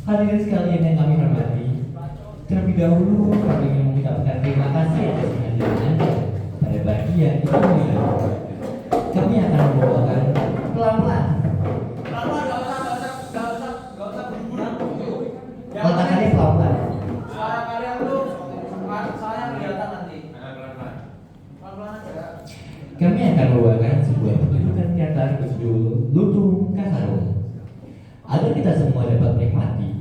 Hadirin sekalian yang kami hormati, terlebih dahulu kami ingin mengucapkan terima kasih atas kehadiran Anda pada bagian ini. Kami akan membawakan pelan-pelan. Katakannya pelan-pelan. Suara kalian tuh soalnya kelihatan nanti. Pelan-pelan aja. Kami akan membawakan sebuah pertunjukan teater berjudul Lutung Kasarung. Agar kita semua dapat menikmati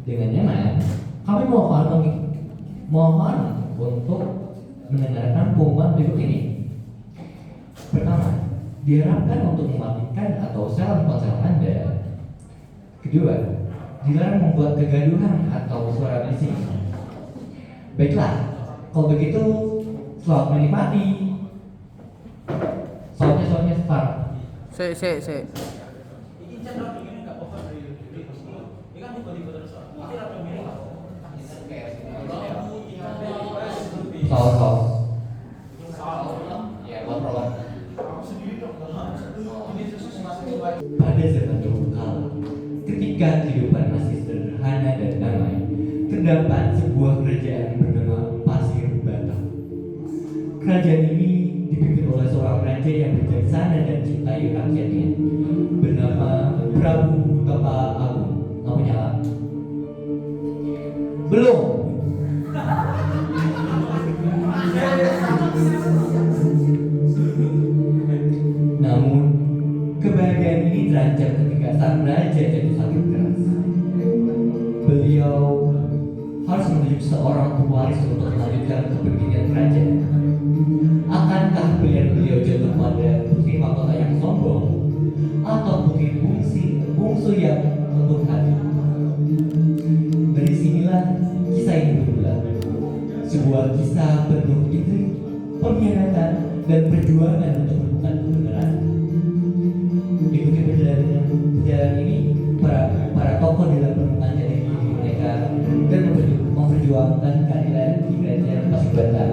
dengan nyaman, kami mohon untuk mendengarkan pengumuman berikut ini. Pertama, diharapkan untuk mematikan atau silent ponsel Anda. Kedua, dilarang membuat kegaduhan atau suara bising. Baiklah, kalau begitu selamat menikmati. Soalnya start. Se. Saus. Ya, kontrol. Pada zaman dahulu kala, ketika kehidupan masih sederhana dan damai, terdapat sebuah kerajaan bernama Pasir Bata. Kerajaan ini dipimpin oleh seorang raja yang bijaksana dan cintai rakyatnya, bernama Prabu Tapa Agung. Lampu nyala. Belum. Namun, kebahagiaan ini terancam ketika sang raja jatuh sakit keras. Beliau harus menunjuk seorang pewaris untuk melanjutkan kepemimpinan kerajaan. Akankah pilihan beliau jatuh pada putri mahkota yang sombong atau putri bungsu yang lembut hati? Dari sinilah kisah ini bermula. Sebuah kisah penuh intrik, pengkhianatan, dan perjuangan untuk menemukan kebenaran. Ikuti perjalanan ini, para tokoh dalam menemukan jati diri mereka dan memperjuangkan keadilan di kerajaan Pasir Bata.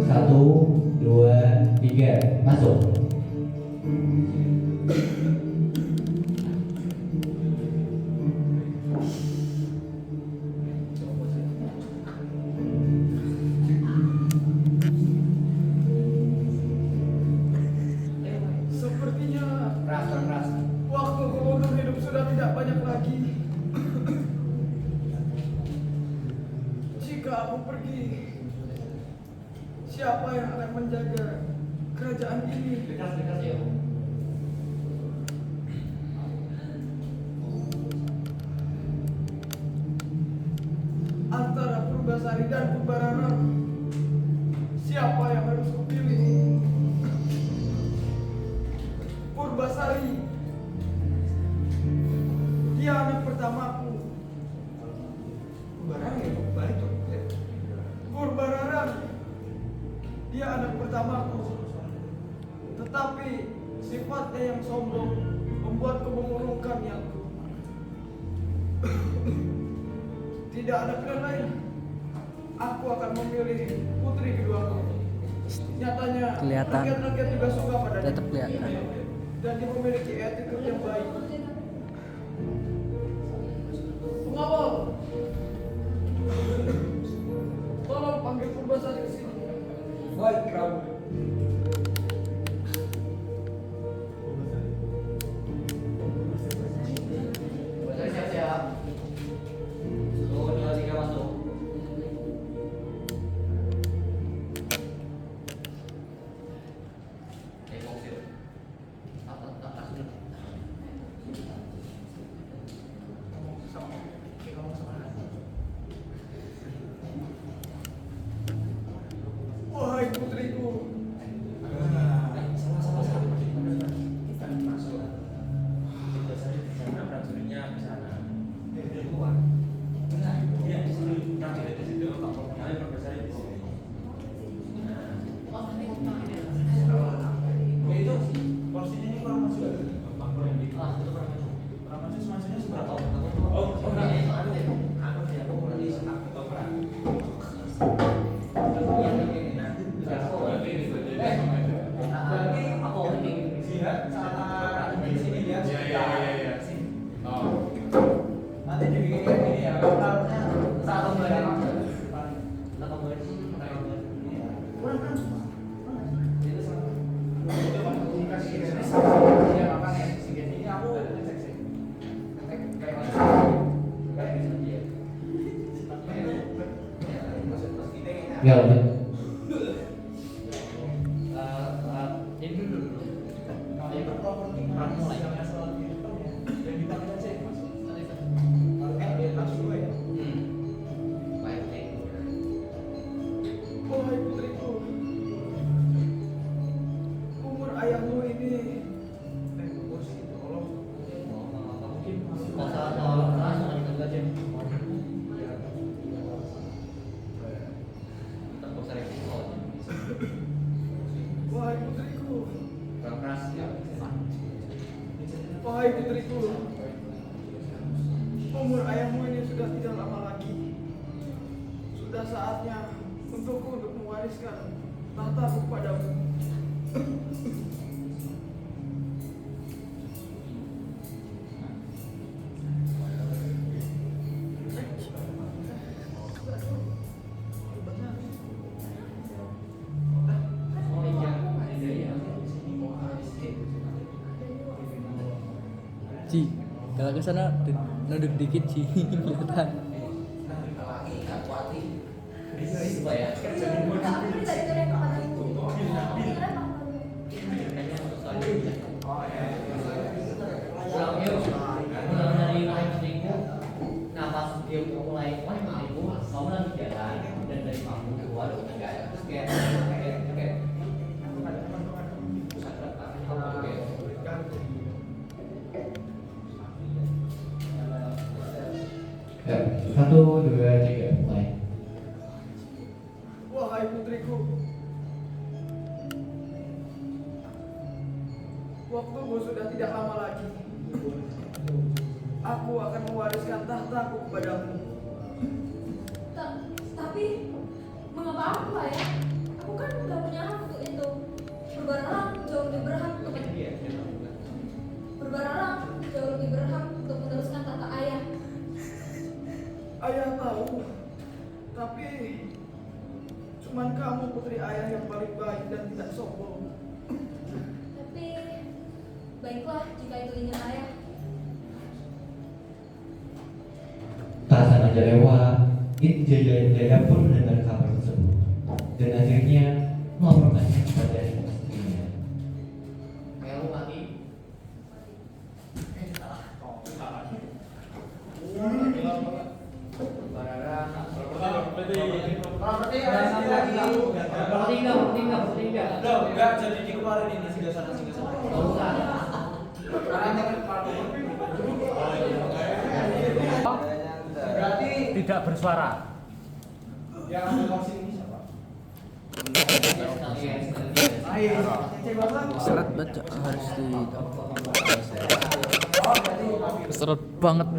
1, 2, 3, masuk. Sepertinya waktuku untuk hidup sudah tidak banyak lagi. Jika aku pergi, siapa yang akan menjaga kerajaan ini? Antara Purbasari dan Purbarara, siapa yang harus kupilih? Purbasari, dia anak pertamaku. Purbarara, dia anak pertamaku. Tetapi sifatnya yang sombong membuatku mengurungkannya. Tidak ada pilihan lain. Aku akan memilih putri keduaku. Nyatanya Kelihatan. rakyat-rakyat juga suka padanya. Tetap kelihatan. Dan dia memiliki etika yang baik. Pengawal, tolong panggil Purbasari ke sini. Baik, Prabu. Purbasari siap-siap. 1, 2, 3, masuk. Wahai putriku, Ya udah. Ini dulu. Mulai. Wahai putriku, umur ayahmu ini wahai putriku, wahai putriku, umur ayahmu ini sudah tidak lama lagi. Sudah saatnya untukku untuk mewariskan tahtaku kepadamu. Ci, kalau ke sana nunduk dikit Ci, kelihatan. Ya, 1, 2, 3, mulai. Wahai putriku, waktumu sudah tidak lama lagi. Aku akan mewariskan tahtaku kepadamu. Tapi mengapa aku ya? Aku kan nggak punya hak untuk itu. Berbarang jauh lebih berhak untuk meneruskan tahta ayah. Ayah tahu, tapi cuman kamu putri ayah yang paling baik dan tidak sombong. Tapi baiklah jika itu ingin ayah. Tak sengaja lewat, Jaya pun mendengar kabar tersebut dan akhirnya melaporkannya kepada istrinya. Enggak jadi di kemarin ini singgah sana. Berarti tidak bersuara. yang ambil kursi ini siapa? Seret baca harus di seret banget.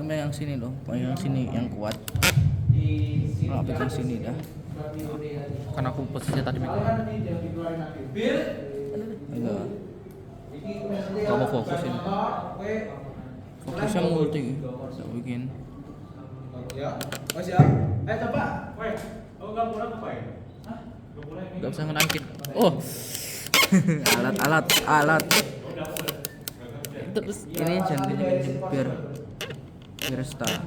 Ini yang sini loh, yang sini yang kuat. Nggak pegang sini dah. Kan aku posisinya tadi mikir. Iya. Kamu fokusin. Fokusnya multi. Tak bikin. Ya, oh siap. Coba. Gak bisa ngerangkit. Oh. alat. Terus ini jangan kenceng biar start.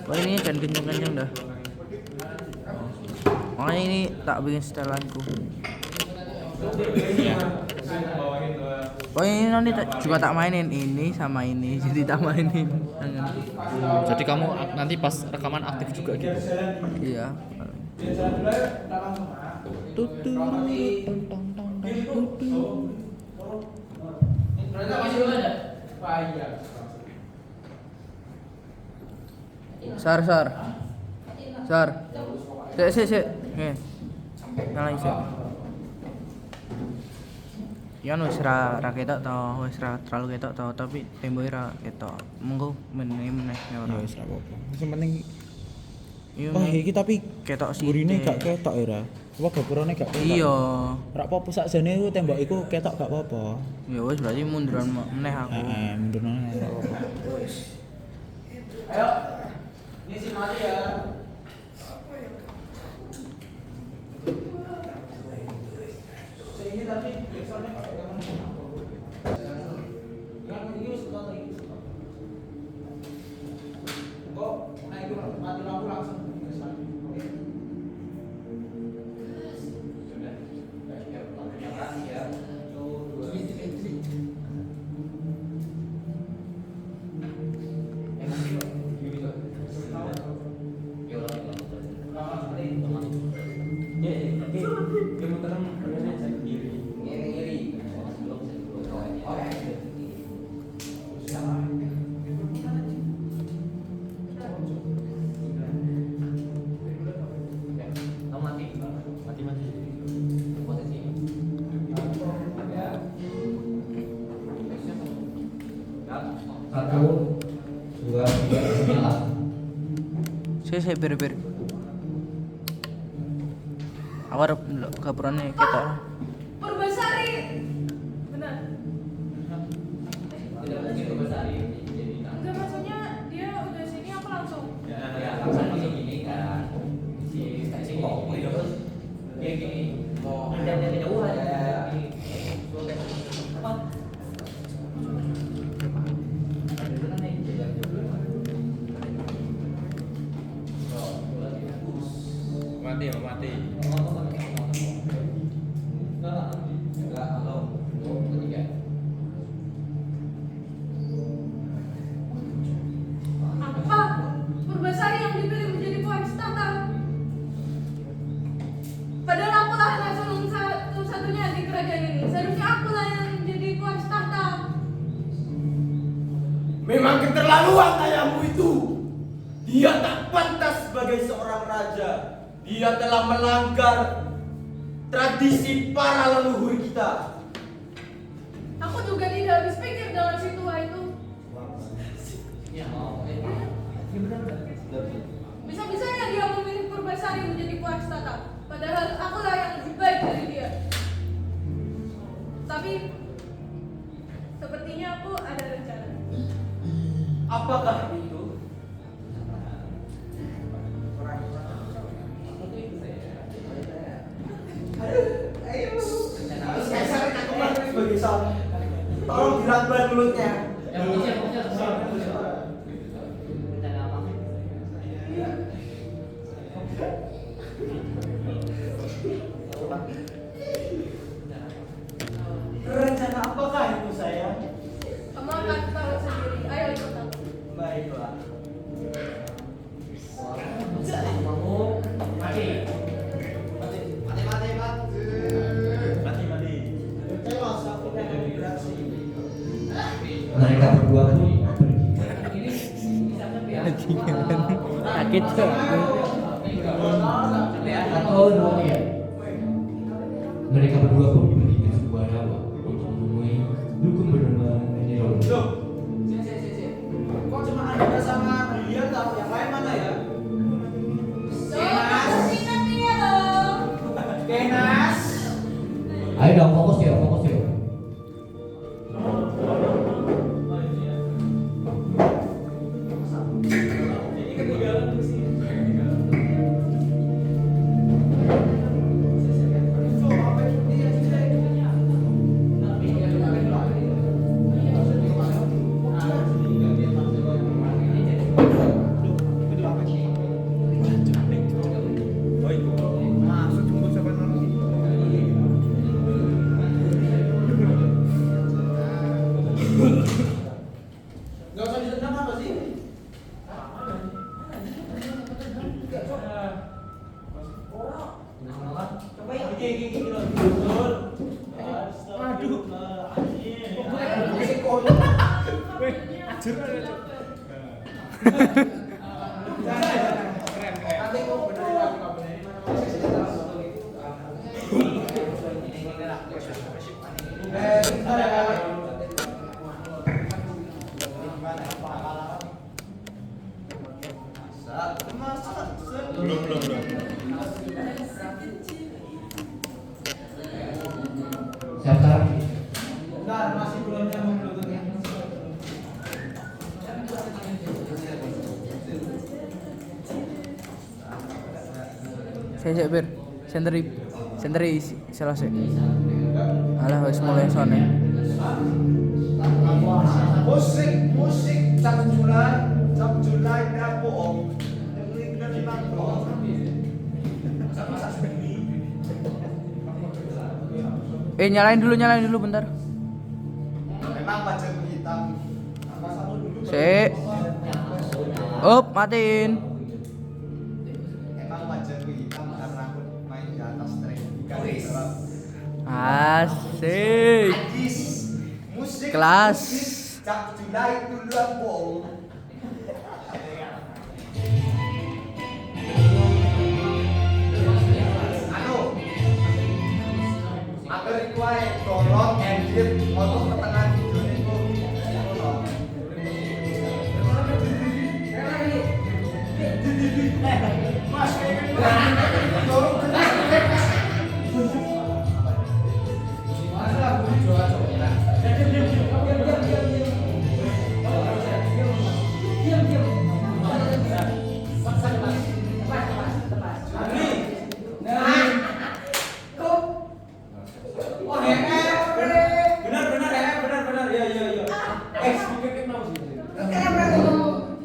Oh ini jangan kenceng dah. Oh ini tak bikin setelanku. Oh ini nanti juga tak mainin ini sama ini, jadi tak mainin. Jadi kamu nanti pas rekaman aktif juga gitu. Iya. Tutu. Sar. Sik. Nyalain sik. Yan wis ra ketok to, wis ra terlalu ketok to, tapi temboke ra ketok. Monggo meneh ya ora. Ya wis ra apa-apa. Sing penting Iya. wah iki tapi ketok sih. burine gak ketok ya ora. Apa gapurane gak ketok. Iya. Ora apa-apa sakjane iku tembok iku ketok gak apa-apa. Ya wis berarti munduran meneh aku. Mundur nang ora apa-apa. Ayo. Ini si mati ya. Ini tadi biasanya pakai yang ini sudah lagi. Kok naik mati lampu langsung. Satu, dua, tiga, nyala. Saya bir. Aku harap kaburannya ketok. Purbasari. Benar. Tidak mungkin berbesar ini. Enggak, maksudnya dia udah sini aku langsung. Ya, sama gini kan. Si kok terus dia gini mau ada kejauhan gini. Apa? Mati. Enggak, halo. Ketiga. Apa? Purbasari yang dipilih menjadi pewaris tahta. Padahal aku lah nasional satu-satunya di kerajaan ini. Seharusnya aku lah yang menjadi pewaris tahta. Memang keterlaluan ayahmu itu. Dia tak pantas sebagai seorang raja. Dia telah melanggar tradisi para leluhur kita. Aku juga tidak habis pikir dalam situasi itu. Bisa-bisanya dia memilih Purbasari menjadi pewaris tahta. Padahal aku lah yang lebih baik dari dia. Tapi sepertinya aku ada rencana. Apakah itu? Saya sakit aku mati sebagai salah. Tolong diramban mulutnya. Rencana apakah itu sayang? Kamu akan tahu sendiri. Ayo ikut aku. Baiklah. Mereka berdua pun Sakit tuh. atau dua. Mereka berdua pun pergi ke sebuah rawa untuk menemui dukun bernama Nirol. Loh, kok cuma ada sama Brilian tahu yang lain mana ya? Ingat dia loh. Kenas. Ayo dong, fokus yuk. Ini ketinggalan di sini. Gak usah ditendang apa sih? Coba yang gini loh. Betul. Aduh. Belum. Siapa? Bentar, masih belum nyambung bluetoothnya. Saya bir. Sendiri selesai. Alah wis mulai sone. Musik Cap Julai dah bohong. Dengerin dari bang. Nyalain dulu bentar. Memang baju hitam. Sik. Up, matiin. Emang wajahku hitam karena aku main di atas tren. Bukan di dalam. Asik. Ajis. Musik. Kelas. musik, Cak Julai duluan bong. Anu. Agar iku ae tolong edit foto pertengahan video niku.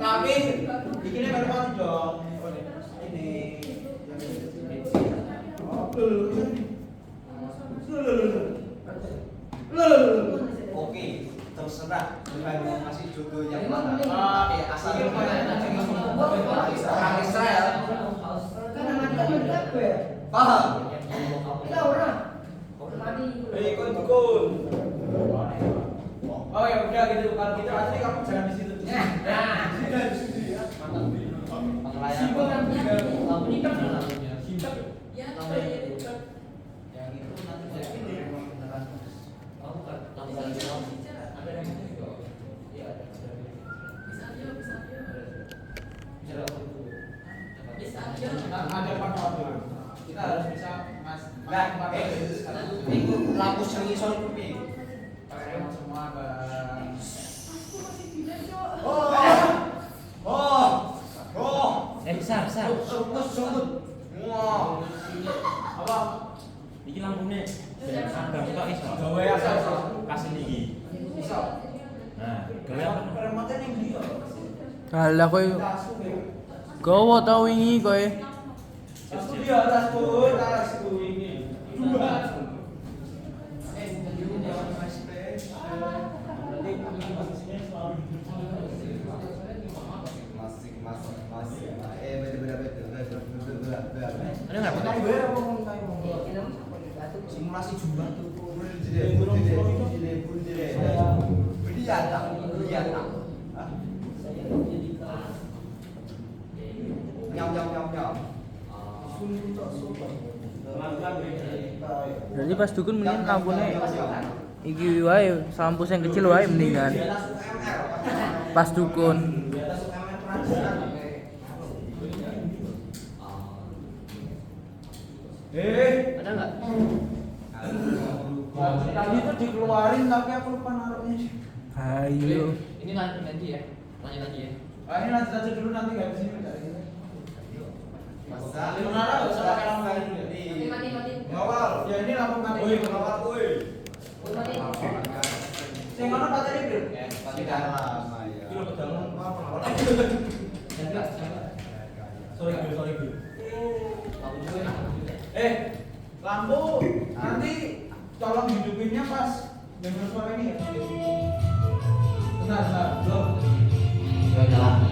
Tapi bikinnya baru dong. Ini. Oke, terserah. Bukan masih jodoh yang mana. Oke, asal orang Israel. Paham? Ikut dukun. Oh ya udah gitu, kalau gitu aja kamu jangan di situ. Nah, di situ ya. Pengelayan. Kamu ini kan namanya singkat. Ya, Yang itu nanti saya ini beneran. Oh bukan, langsung ada yang itu. Iya ada. bisa aja. Bisa aja. Ada part-partnya. Kita harus bisa mas. Nah, itu lampu sering soal kuping. Pakai semua bang. Aku masih tidak, Cok. Besar. Sumut. Wah. Apa? Iki lampune. Abang tok iso. Gawe asal. Kasih iki. Bisa. Nah, gawe apa? Remote yang dia. Kalah kowe gowo tau wingi kowe. Tasku dia, tasku ini. Dua. Ada enggak foto? Simulasi jumlah tuh. Beliatan. Nyam. Jadi pas dukun mendingan lampune iki wae, lampu sing kecil wae mendingan. Pas dukun. Ada enggak? Tadi itu dikeluarin tapi aku lupa naruhnya. Ayo. Ini nanti ya. Lanjut lagi ya. Ini lanjut aja dulu nanti nggak bisa dari ini. Masa Menara nggak usah pakai lampu lain dulu. Mati. ngawal. Ya ini lampu mati. Ngawal kuy. Mati. Yang mana Pak tadi bro? Tidak lama ya. Kilo pedalang. Sorry bro. Lampu nanti tolong hidupinnya pas dengar suara ini ya. Benar, belum. Gak jalan.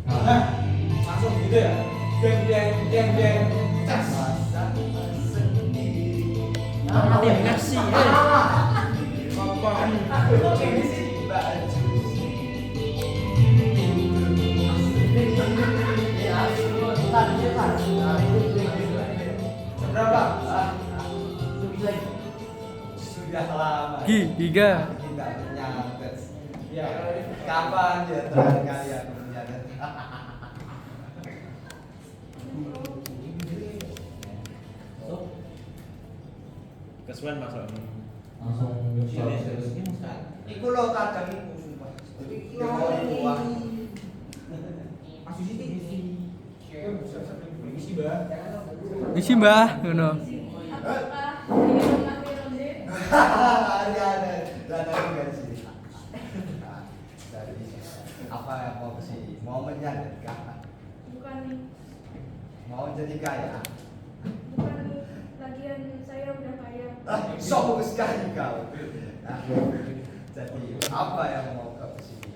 Nah, langsung gitu ya. Deng. Cas. Tim ngasih. Apaan? Ini sih baju. Berapa? Sudah lama. Giga. Kita menyatet. Ya. Kapan ya terakhir kali aku menyatet? Kesuwen masuk. Langsung Iku lo kadang iku sumpah. Jadi kita mau buang. Mas Yusi ini. Bisa permisi, Mbak. Isi Mbah ngono. Apakah ini mengakhiri ronde? Ada juga di sini. Dari apa yang mau kesini? Mau menyadarkan? Bukan nih. Mau jadi kaya? Bukan nih. Lagian saya udah kaya. Sombong sekali kau. Jadi apa yang mau kau kesini?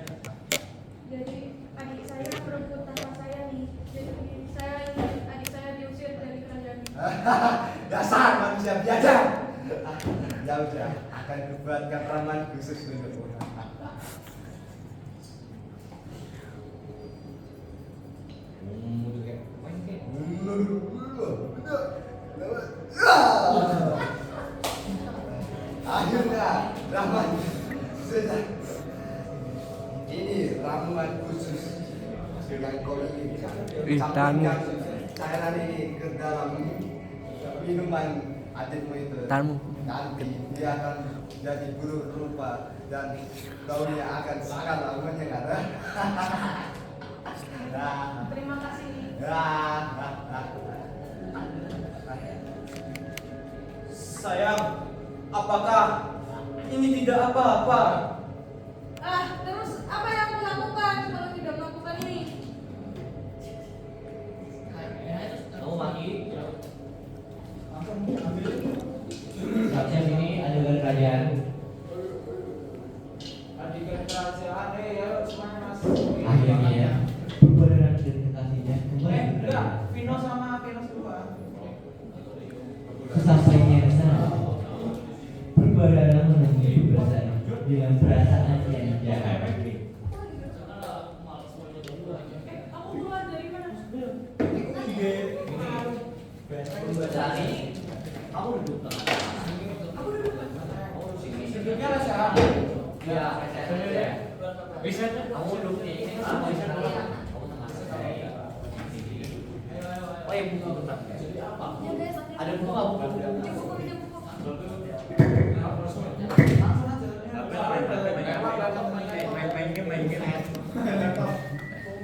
Jadi adik saya berebut tanpa saya nih. Jadi saya ingin adik saya diusir dari kerajaan ini. Dasar manusia biadab. Ya udah, akan kubuatkan ramuan khusus untukmu. Akhirnya ramuan sudah. Ini ramuan khusus yang kau inginkan. Campurkan cairan ini ke dalam minuman adikmu itu. Tanmu. Nanti dia akan jadi buruk rupa dan baunya akan sangat menyengat. Terima kasih. Sayang, apakah ini tidak apa-apa? Terus apa yang aku lakukan kalau tidak melakukan ini? Kamu mati. Seharusnya sini adegan kerajaan. Adegan kerajaan ya semuanya mas. Akhirnya perbuatan dan kasihnya kembali ke Enggak, kerajaan. Vino sama Venus dua. Sesampainya di sana, perbuatan menemui beberapa dengan perasaan yang jahat. Aku keluar dari mana? Saat ini kamu duduk tengah. Aku duduk. Hidupnya lah sehat. Ya, saya. Bisa kamu duduk di sini. Kamu bisa duduk. Kamu tengah. Oh ya, buku tentang apa? Ya guys, Ada buku nggak buku?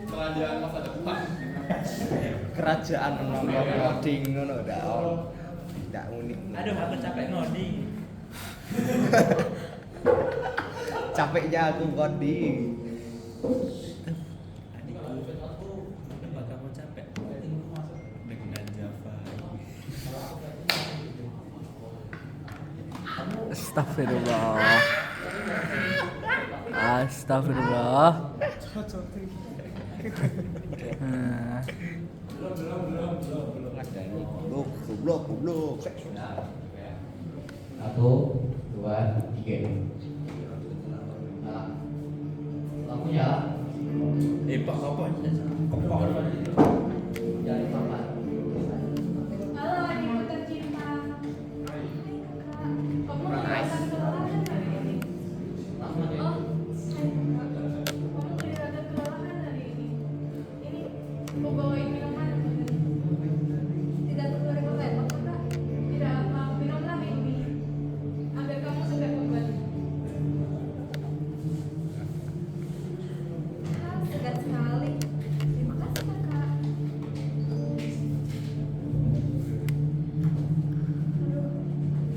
Kerajaan masa depan. Kerajaan menonton ngoding ngono tidak unik. Aduh, aku capek ngoding. Capeknya aku ngoding. Kenapa kamu capek? Dengan Java. Astagfirullah. Astagfirullah. Goblok. 1, 2, 3. Nah, lampu nyala. Pak apa? Jangan pelan. Halo adikku tercinta. Kamu kelihatan kelelahan hari ini. Lampu aja. Oh, kamu kelihatan kelelahan hari ini. Ini aku bawain minuman. Tidak perlu rekomend, Kak. Tidak apa, minumlah ini agar kamu segera kembali. Segar sekali. Terima kasih kakak. Aduh,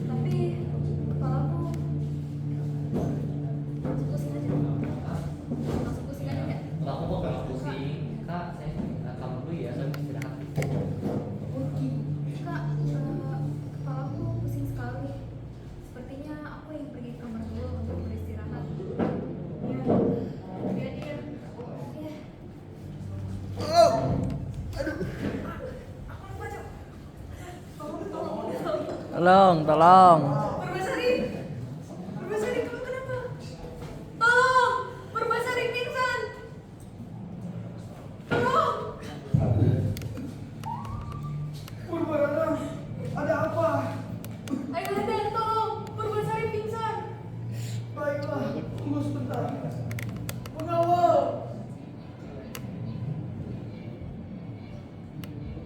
tapi kepalaku masuk pusing aja. Masuk pusing aja nggak? Kamu kok nggak pusing? Kak, saya kamu dulu ya, saya istirahat. Kak, kepalaku pusing sekali. Sepertinya aku yang pergi ke kamar dulu untuk beristirahat. Ya, dia. Ya. Aku lupa, Cok. Tolong. Tolong. Perbasari, kamu kenapa? Tolong, Perbasari pingsan. Tolong. Purbarara, ada apa? Ayo Leden, tolong, Perbasari pingsan. Baiklah, tunggu sebentar. Pengawal,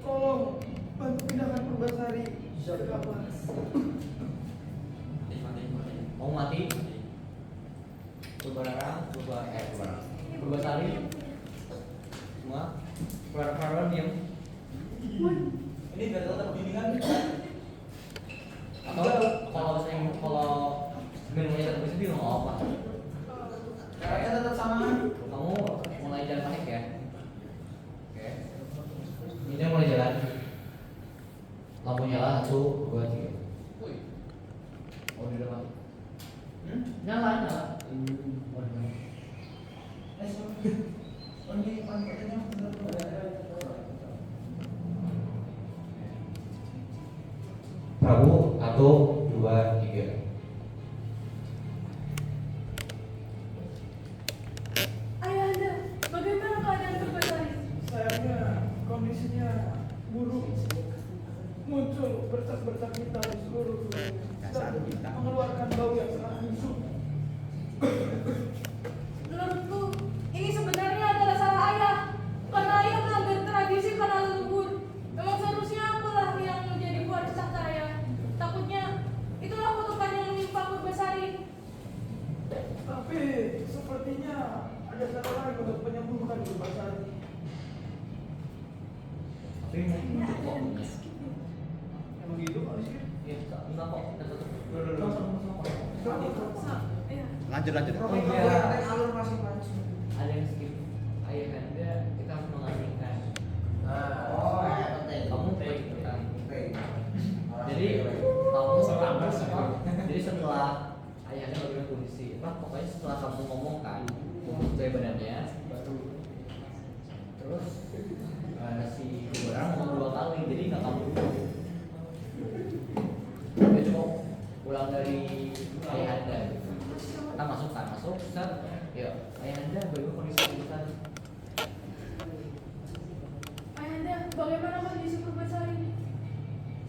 tolong bantu pindahkan Purbasari ke kamar. Mau mati? Purbasari. Semua. Purbasari diam. Ini biar tetap bimbingan. Atau kalau minumnya tetap bisa bingung apa? Kayaknya tetap sama. Kamu mulai jalan panik ya? Oke. Ini mulai jalan. Lampu nyala 1, 2, 3. Oh, di depan. Nyala. Oh, di depan. Prabu, 1, 2, 3. Ayahanda, bagaimana keadaan Purbasari? Sayangnya kondisinya buruk. Muncul bercak-bercak hitam di seluruh tubuhnya dan mengeluarkan bau yang sangat busuk. Menurutku, ini sebenarnya adalah salah ayah. Karena ayah melanggar tradisi para leluhur. Memang seharusnya akulah yang menjadi waris tahta ayah. Takutnya itulah kutukan yang menimpa Purbasari. Tapi sepertinya ada cara lain untuk menyembuhkan Purbasari. Tapi emang kok. Emang gitu Pak Rizky? Ya, enggak kok. Kita tutup. Iya. Lanjut. Oh iya. Alur masing-masing. Ada yang skip. Ayahanda kita harus mengasingkan. Kamu ikutan. Jadi jadi setelah ayahnya bagaimana kondisi, pokoknya setelah kamu ngomong kan, dari badannya, terus si orang ngomong 2 kali, jadi nggak kamu dulu. Dia cuma ulang dari ayahanda. Kita masuk, set, ya ayahanda bagaimana kondisi kita? Ayahanda, bagaimana kondisi Purbasari?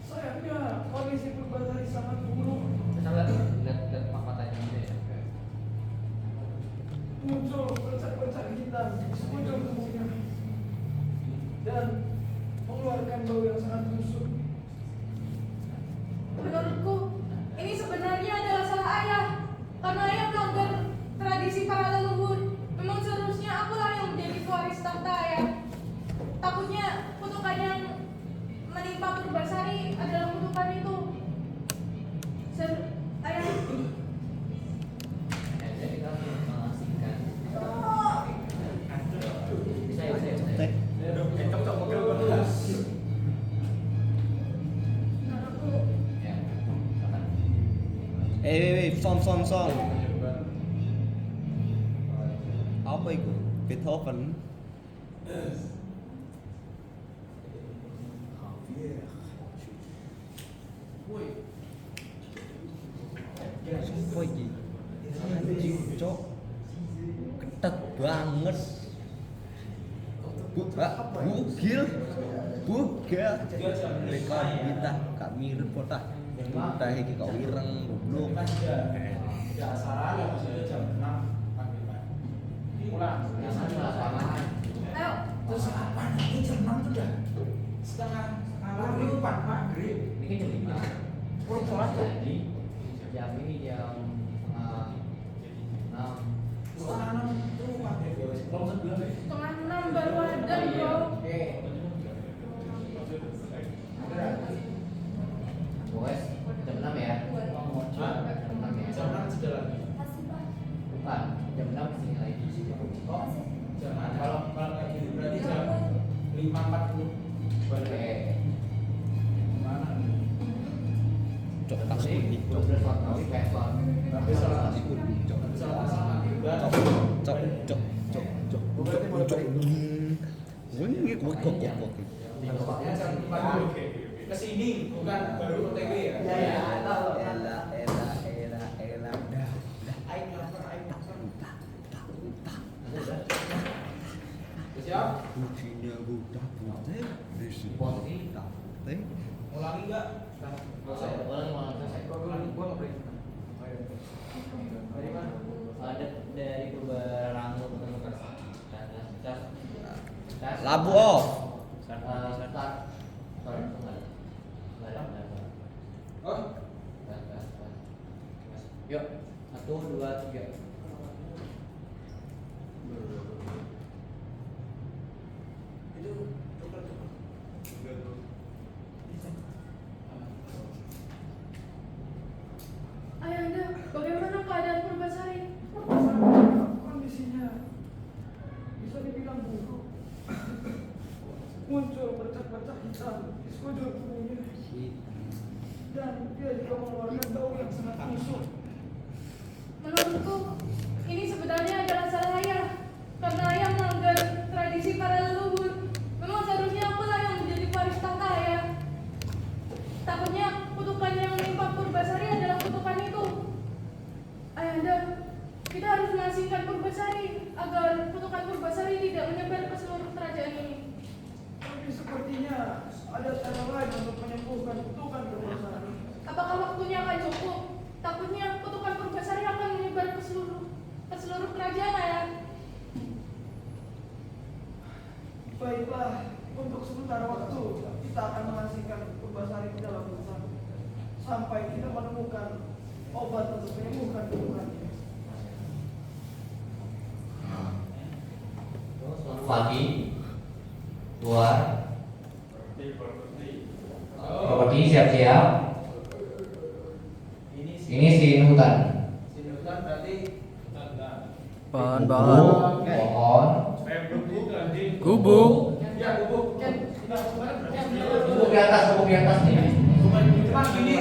Sayangnya kondisi Purbasari sangat buruk. Kita lihat matanya aja ya. Muncul bercak-bercak hitam di sekujur tubuhnya dan mengeluarkan bau yang sangat busuk. Menurutku, ini sebenarnya adalah salah ayah. Karena ayah melanggar tradisi para leluhur. Memang seharusnya akulah yang menjadi waris tahta ayah. Takutnya kutukan yang menimpa Purbasari adalah kutukan itu. Ayah, Jadi kita harus mengasingkan. Bisa. menurutku Ya. Silakan. Som. Apa itu? Beethoven. Sumpah iki. Anjing, cok. Ketek banget. Bugil. Rekor kita gak mirip kok tah. Kita iki kok ireng goblok. ayo. Ini kan jam 5. Jadi jam ini jam 6. 5:30 baru ada bro. Boes, jam 6 ya? Jam 6 ya? Bukan, jam 6 kesini lagi. Kalau kayak gitu berarti jam 5.40. Oke. Cok tak seperti Ini 12 watt tapi besok. Tapi salah kesini bukan baru OTW ya. Siap? Ulangi enggak? Dari mana? Dari Purbaranggo ketemu Labu off. Oh, Yuk, 1, 2, 3. Ayahanda, bagaimana keadaan Purbasari? Kondisinya bisa dibilang buruk. Muncul bercak-bercak hitam di sekujur tubuhnya dan dia juga mengeluarkan bau yang sangat busuk. Menurutku, ini sebenarnya adalah salah ayah. Karena ayah melanggar tradisi para leluhur. Memang seharusnya akulah yang menjadi waris tahta ayah. Takutnya kutukan untuk sementara waktu kita akan mengasihkan Purbasari ke dalam hutan sampai kita menemukan obat untuk menyembuhkan keluhannya. Pagi keluar properti siap-siap. Ini sin hutan. Pohon-pohon. Pohon. Gubuk. Gubuk di atas nih. Cuma gini,